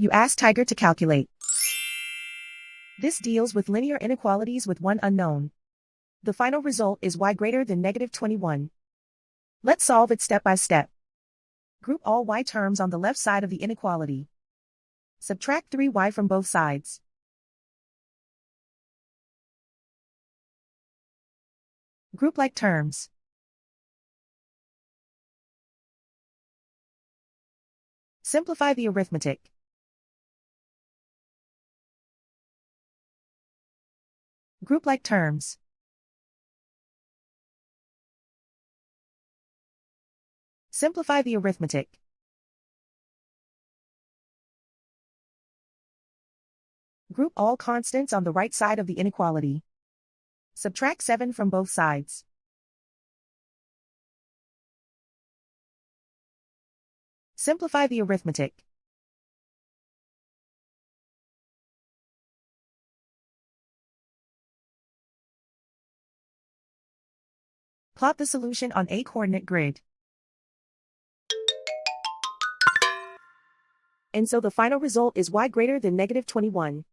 You ask Tiger to calculate. This deals with linear inequalities with one unknown. The final result is y greater than -21. Let's solve it step by step. Group all y terms on the left side of the inequality. Subtract 3y from both sides. Group like terms. Simplify the arithmetic. Group like terms. Simplify the arithmetic. Group all constants on the right side of the inequality. Subtract 7 from both sides. Simplify the arithmetic. Plot the solution on a coordinate grid. And so the final result is y greater than -21.